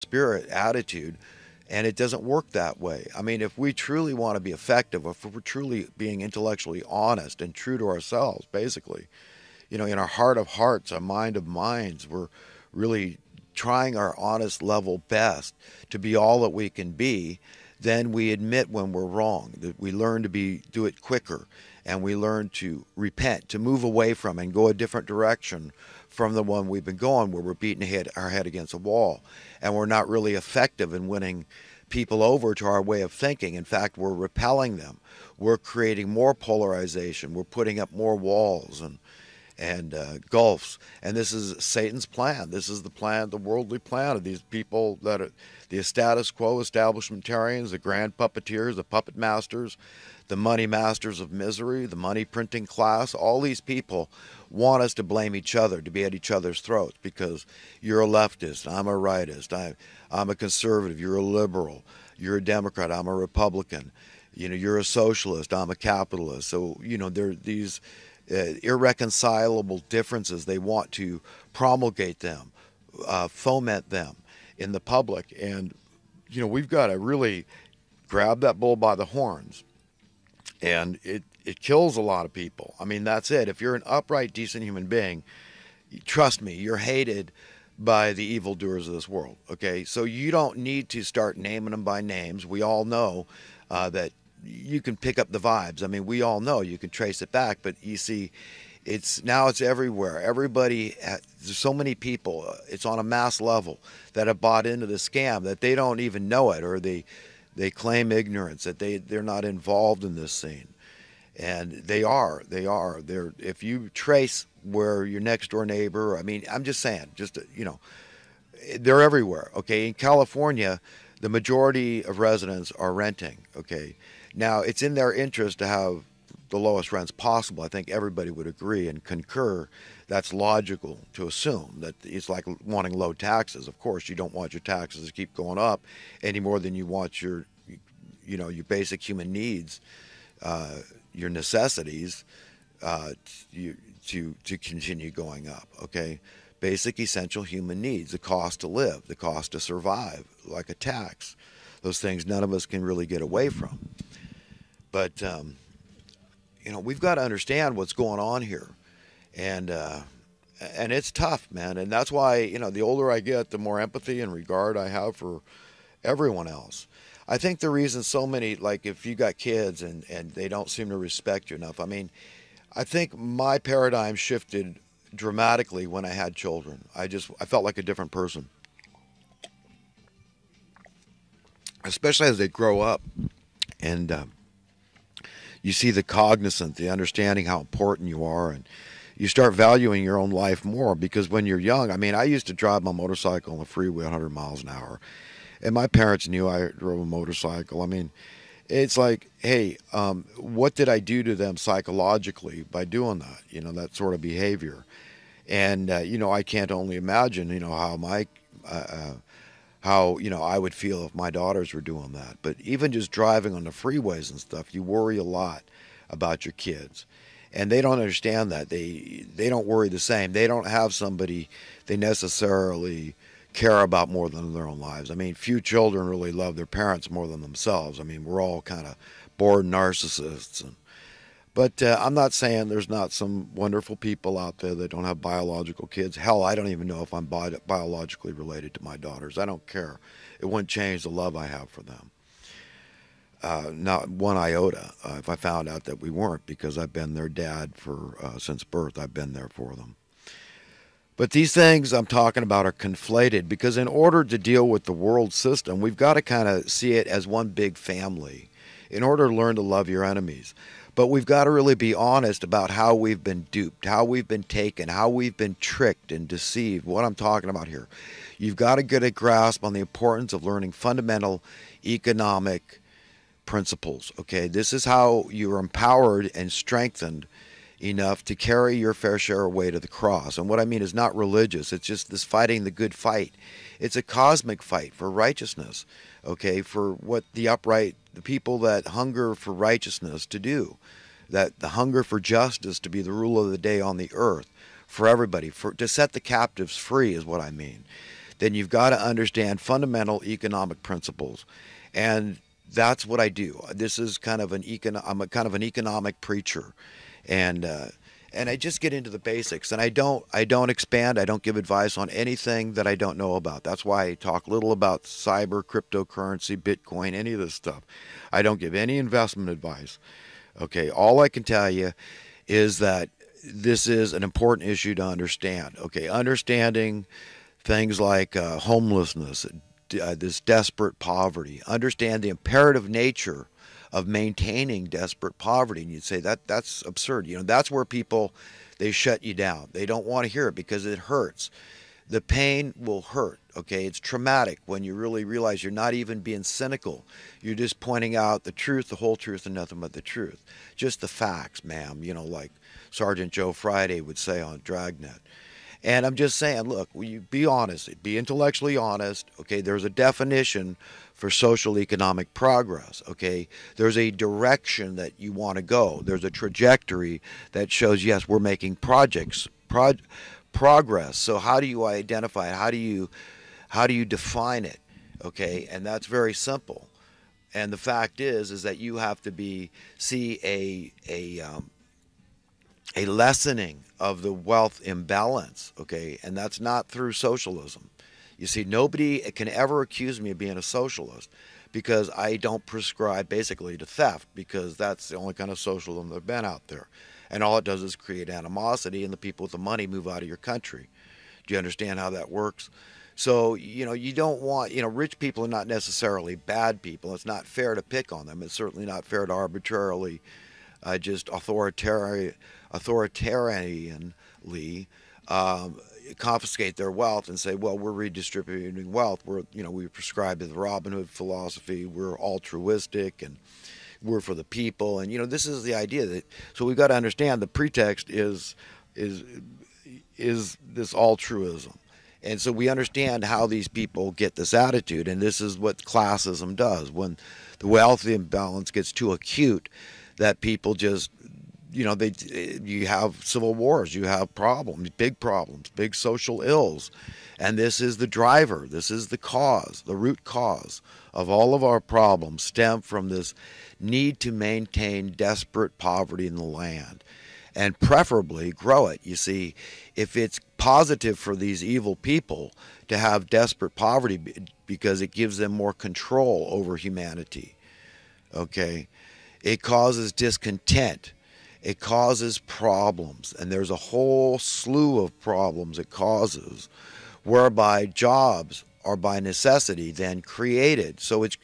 spirit attitude, and it doesn't work that way. I mean, if we truly want to be effective, if we're truly being intellectually honest and true to ourselves, basically, in our heart of hearts, our mind of minds, we're really trying our honest level best to be all that we can be, then we admit when we're wrong. That we learn to do it quicker, and we learn to repent, to move away from and go a different direction from the one we've been going, where we're beating our head against a wall, and we're not really effective in winning people over to our way of thinking. In fact, we're repelling them. We're creating more polarization. We're putting up more walls and gulfs. And this is Satan's plan. This is the plan, the worldly plan of these people that are the status quo establishmentarians, the grand puppeteers, the puppet masters, the money masters of misery, the money printing class. All these people want us to blame each other, to be at each other's throats, because you're a leftist, I'm a rightist, I'm a conservative, you're a liberal, you're a Democrat, I'm a Republican, you're a socialist, I'm a capitalist. So, there are these irreconcilable differences. They want to promulgate them, foment them in the public. And, we've got to really grab that bull by the horns. And it kills a lot of people. I mean, that's it. If you're an upright, decent human being, trust me, you're hated by the evildoers of this world. Okay? So you don't need to start naming them by names. We all know that you can pick up the vibes. I mean, we all know you can trace it back, but you see, it's everywhere. There's so many people. It's on a mass level that have bought into the scam that they don't even know it, or they claim ignorance, that they're not involved in this scene, and they are. They're if you trace where your next door neighbor. I mean, I'm just saying, they're everywhere. Okay, in California, the majority of residents are renting. Okay, now it's in their interest to have the lowest rents possible. I think everybody would agree and concur. That's logical to assume. That it's like wanting low taxes. Of course, you don't want your taxes to keep going up any more than you want your basic human needs, your necessities, to continue going up. Okay, basic essential human needs, the cost to live, the cost to survive, like a tax. Those things none of us can really get away from. But we've got to understand what's going on here, and it's tough, man. And that's why the older I get, the more empathy and regard I have for everyone else. I think the reason so many, like if you got kids and they don't seem to respect you enough. I mean, I think my paradigm shifted dramatically when I had children. I felt like a different person, especially as they grow up, and you see the cognizant, the understanding how important you are, and you start valuing your own life more. Because when you're young, I mean, I used to drive my motorcycle on the freeway 100 miles an hour, and my parents knew I drove a motorcycle. I mean, it's like, hey, what did I do to them psychologically by doing that? That sort of behavior. And I can't only imagine, how I would feel if my daughters were doing that. But even just driving on the freeways and stuff, you worry a lot about your kids, and they don't understand that. They don't worry the same. They don't have somebody they necessarily care about more than their own lives. I mean, few children really love their parents more than themselves. I mean, we're all kind of bored narcissists. But I'm not saying there's not some wonderful people out there that don't have biological kids. Hell, I don't even know if I'm biologically related to my daughters. I don't care. It wouldn't change the love I have for them. Not one iota. If I found out that we weren't, because I've been their dad since birth. I've been there for them. But these things I'm talking about are conflated, because in order to deal with the world system, we've got to kind of see it as one big family in order to learn to love your enemies. But we've got to really be honest about how we've been duped, how we've been taken, how we've been tricked and deceived. What I'm talking about here. You've got to get a grasp on the importance of learning fundamental economic principles. Okay, this is how you're empowered and strengthened enough to carry your fair share of weight of the cross. And what I mean is not religious. It's just this fighting the good fight. It's a cosmic fight for righteousness. Okay, for what the people that hunger for righteousness to do, that the hunger for justice to be the rule of the day on the earth for everybody, to set the captives free is what I mean. then you've got to understand fundamental economic principles. And that's what I do. This is kind of I'm a kind of an economic preacher, and I just get into the basics. And I don't expand. I don't give advice on anything that I don't know about. That's why I talk little about cyber, cryptocurrency, Bitcoin, any of this stuff. I don't give any investment advice. Okay, all I can tell you is that this is an important issue to understand. Okay, understanding things like homelessness, this desperate poverty, understand the imperative nature of maintaining desperate poverty. And you'd say that's absurd. That's where people, they shut you down. They don't want to hear it because it hurts. The pain will hurt. Okay, it's traumatic when you really realize you're not even being cynical. You're just pointing out the truth, the whole truth, and nothing but the truth. Just the facts, ma'am. Like Sergeant Joe Friday would say on Dragnet. And I'm just saying, look, you be honest, be intellectually honest. Okay, there's a definition for social economic progress. Okay, there's a direction that you want to go. There's a trajectory that shows, yes, we're making progress. So how do you identify it? How do you define it? Okay, and that's very simple. And the fact is that you have to see a lessening of the wealth imbalance, okay? And that's not through socialism. You see, nobody can ever accuse me of being a socialist because I don't prescribe basically to theft, because that's the only kind of socialism that's been out there. And all it does is create animosity, and the people with the money move out of your country. Do you understand how that works? So, you don't want, rich people are not necessarily bad people. It's not fair to pick on them. It's certainly not fair to arbitrarily just authoritarianly confiscate their wealth and say, well, we're redistributing wealth. We prescribe to the Robin Hood philosophy. We're altruistic and we're for the people. And this is the idea so we've got to understand the pretext is this altruism. And so we understand how these people get this attitude, and this is what classism does. When the wealth imbalance gets too acute, that people just, you have civil wars, you have problems, big social ills. And this is the driver, this is the cause, the root cause of all of our problems stem from this need to maintain desperate poverty in the land and preferably grow it. You see, if it's positive for these evil people to have desperate poverty because it gives them more control over humanity, okay, it causes discontent. It causes problems, and there's a whole slew of problems it causes, whereby jobs are by necessity then created. So it's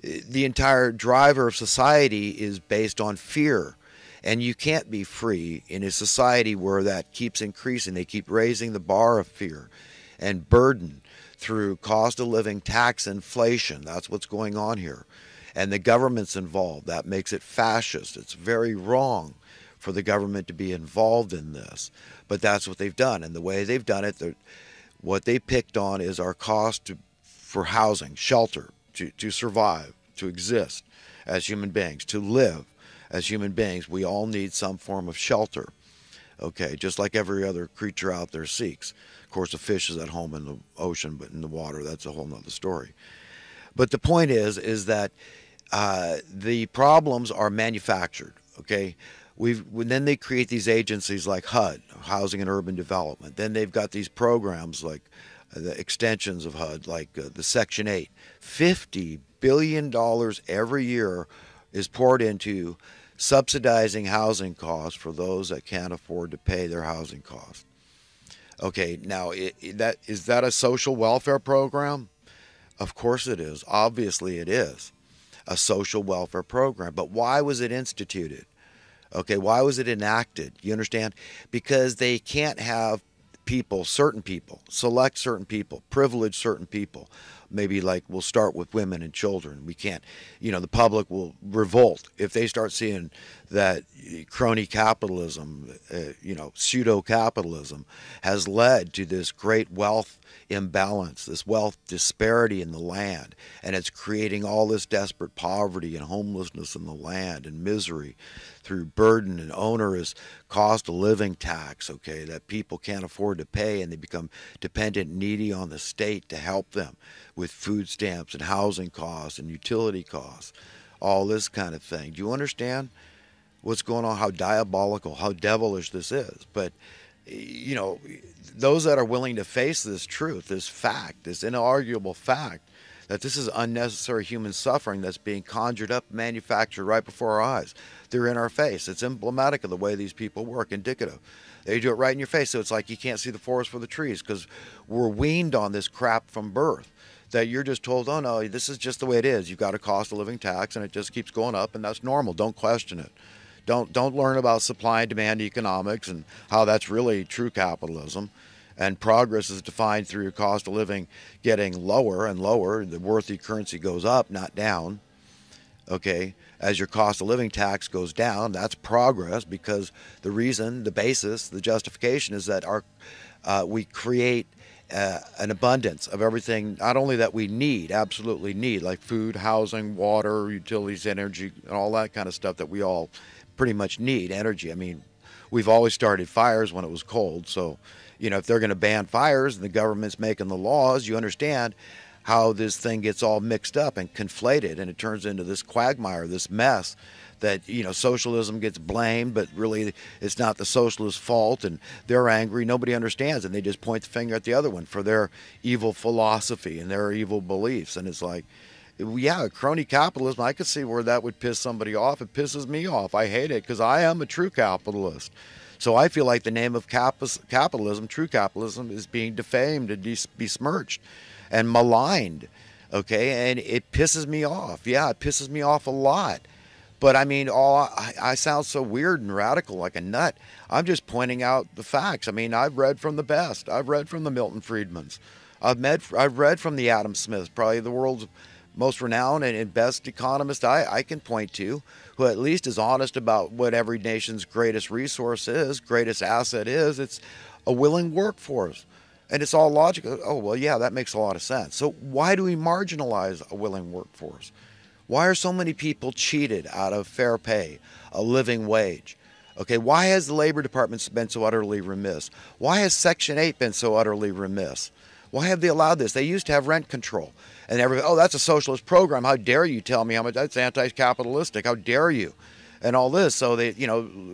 the entire driver of society is based on fear, and you can't be free in a society where that keeps increasing. They keep raising the bar of fear and burden through cost of living, tax, inflation. That's what's going on here. And the government's involved. That makes it fascist. It's very wrong for the government to be involved in this. But that's what they've done. And the way they've done it, what they picked on is our cost for housing, shelter, to survive, to exist as human beings, to live as human beings. We all need some form of shelter, okay, just like every other creature out there seeks. Of course, a fish is at home in the ocean, but in the water, that's a whole nother story. But the point is that the problems are manufactured, okay? Then they create these agencies like HUD, Housing and Urban Development. Then they've got these programs like the extensions of HUD, like the Section 8. $50 billion every year is poured into subsidizing housing costs for those that can't afford to pay their housing costs. Okay, now is that a social welfare program? Of course it is. Obviously it is a social welfare program. But why was it instituted? Okay, why was it enacted? You understand? Because they can't have certain people, select certain people, privilege certain people. Maybe like we'll start with women and children. We can't, the public will revolt if they start seeing that crony capitalism, pseudo capitalism has led to this great wealth imbalance, this wealth disparity in the land, and it's creating all this desperate poverty and homelessness in the land and misery through burden and onerous cost of living tax, okay, that people can't afford to pay, and they become dependent and needy on the state to help them with food stamps and housing costs and utility costs, all this kind of thing. Do you understand what's going on, how diabolical, how devilish this is? But those that are willing to face this truth, this fact, this inarguable fact, that this is unnecessary human suffering that's being conjured up, manufactured right before our eyes. They're in our face. It's emblematic of the way these people work, indicative. They do it right in your face, so it's like you can't see the forest for the trees, because we're weaned on this crap from birth, that you're just told, oh no, this is just the way it is. You've got a cost of living tax, and it just keeps going up, and that's normal. Don't question it. Don't learn about supply and demand economics and how that's really true capitalism. And progress is defined through your cost of living getting lower and lower. The worth of your currency goes up, not down. Okay, as your cost of living tax goes down, that's progress, because the reason, the basis, the justification is that we create an abundance of everything, not only that we need, absolutely need, like food, housing, water, utilities, energy, and all that kind of stuff that we all pretty much need. Energy. I mean, we've always started fires when it was cold, so if they're going to ban fires and the government's making the laws, you understand how this thing gets all mixed up and conflated, and it turns into this quagmire, this mess that, socialism gets blamed, but really it's not the socialist's fault, and they're angry. Nobody understands, and they just point the finger at the other one for their evil philosophy and their evil beliefs. And it's like, yeah, crony capitalism, I could see where that would piss somebody off. It pisses me off. I hate it, because I am a true capitalist. So I feel like the name of capitalism, true capitalism, is being defamed and besmirched and maligned, okay? And it pisses me off. Yeah, it pisses me off a lot. But I mean, I sound so weird and radical, like a nut. I'm just pointing out the facts. I mean, I've read from the best. I've read from the Milton Friedmans. I've read from the Adam Smiths, probably the world's most renowned and best economist I can point to, who at least is honest about what every nation's greatest resource is, greatest asset is. It's a willing workforce. And it's all logical. Oh, well, yeah, that makes a lot of sense. So why do we marginalize a willing workforce? Why are so many people cheated out of fair pay, a living wage? Okay, why has the Labor Department been so utterly remiss? Why has Section 8 been so utterly remiss? Why have they allowed this? They used to have rent control. And everybody, oh, that's a socialist program. How dare you tell me how much that's anti-capitalistic? How dare you? And all this. So they,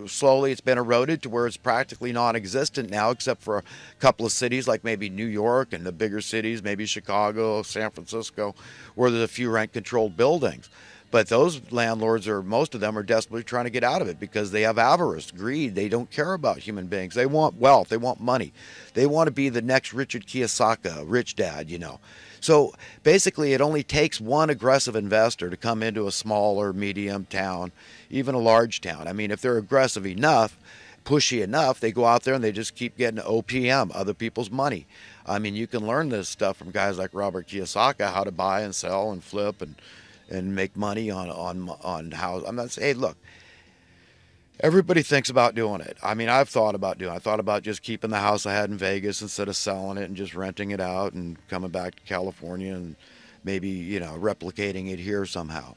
slowly it's been eroded to where it's practically non-existent now, except for a couple of cities like maybe New York and the bigger cities, maybe Chicago, San Francisco, where there's a few rent-controlled buildings. But those landlords, or most of them, are desperately trying to get out of it because they have avarice, greed. They don't care about human beings. They want wealth. They want money. They want to be the next Richard Kiyosaki, rich dad, So basically, it only takes one aggressive investor to come into a small or medium town, even a large town. I mean, if they're aggressive enough, pushy enough, they go out there and they just keep getting OPM, other people's money. I mean, you can learn this stuff from guys like Robert Kiyosaki, how to buy and sell and flip and make money on how. I'm not saying, hey, look, everybody thinks about doing it. I mean, I've thought about doing it. I thought about just keeping the house I had in Vegas instead of selling it and just renting it out and coming back to California and maybe, replicating it here somehow.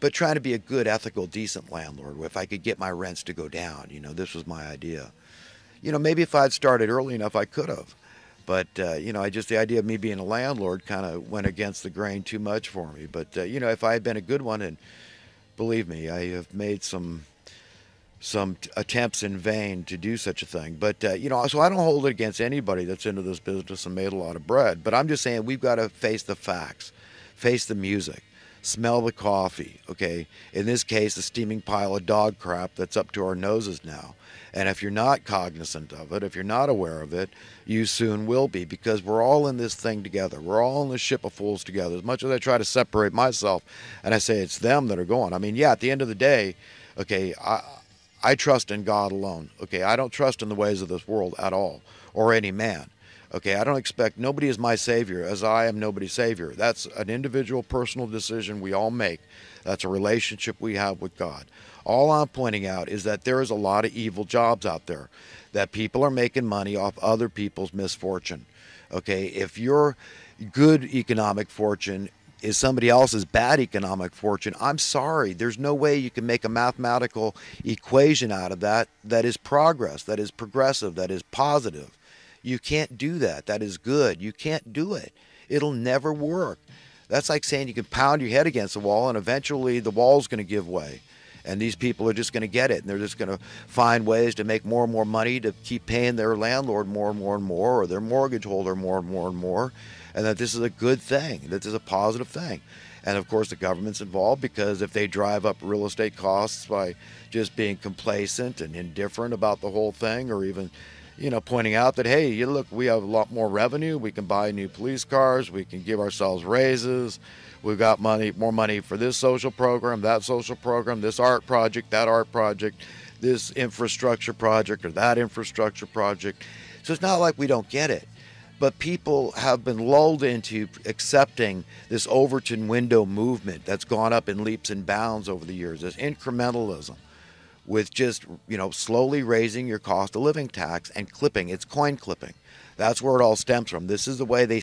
But trying to be a good, ethical, decent landlord. If I could get my rents to go down, this was my idea. Maybe if I'd started early enough, I could have. But, the idea of me being a landlord kind of went against the grain too much for me. But, if I had been a good one, and believe me, I have made some attempts in vain to do such a thing. But, so I don't hold it against anybody that's into this business and made a lot of bread. But I'm just saying we've got to face the facts, face the music, smell the coffee, okay? In this case, a steaming pile of dog crap that's up to our noses now. And if you're not cognizant of it, if you're not aware of it, you soon will be, because we're all in this thing together. We're all in this ship of fools together. As much as I try to separate myself and I say it's them that are going. I mean, yeah, at the end of the day, okay, I trust in God alone. Okay, I don't trust in the ways of this world at all, or any man. Okay, I don't expect, nobody is my savior as I am nobody's savior. That's an individual personal decision we all make. That's a relationship we have with God. All I'm pointing out is that there is a lot of evil jobs out there, that people are making money off other people's misfortune. Okay, if your good economic fortune is somebody else's bad economic fortune, I'm sorry, there's no way you can make a mathematical equation out of that that is progress, that is progressive, that is positive. You can't do that. That is good. You can't do it. It'll never work. That's like saying you can pound your head against the wall and eventually the wall's going to give way. And these people are just going to get it, and they're just going to find ways to make more and more money to keep paying their landlord more and more and more, or their mortgage holder more and more and more, and that this is a good thing, that this is a positive thing. And of course, the government's involved because if they drive up real estate costs by just being complacent and indifferent about the whole thing, or even, pointing out that, hey, you look, we have a lot more revenue. We can buy new police cars. We can give ourselves raises. We've got money, more money for this social program, that social program, this art project, that art project, this infrastructure project, or that infrastructure project. So it's not like we don't get it. But people have been lulled into accepting this Overton window movement that's gone up in leaps and bounds over the years, this incrementalism, with just, slowly raising your cost of living tax and clipping. It's coin clipping. That's where it all stems from. This is the way they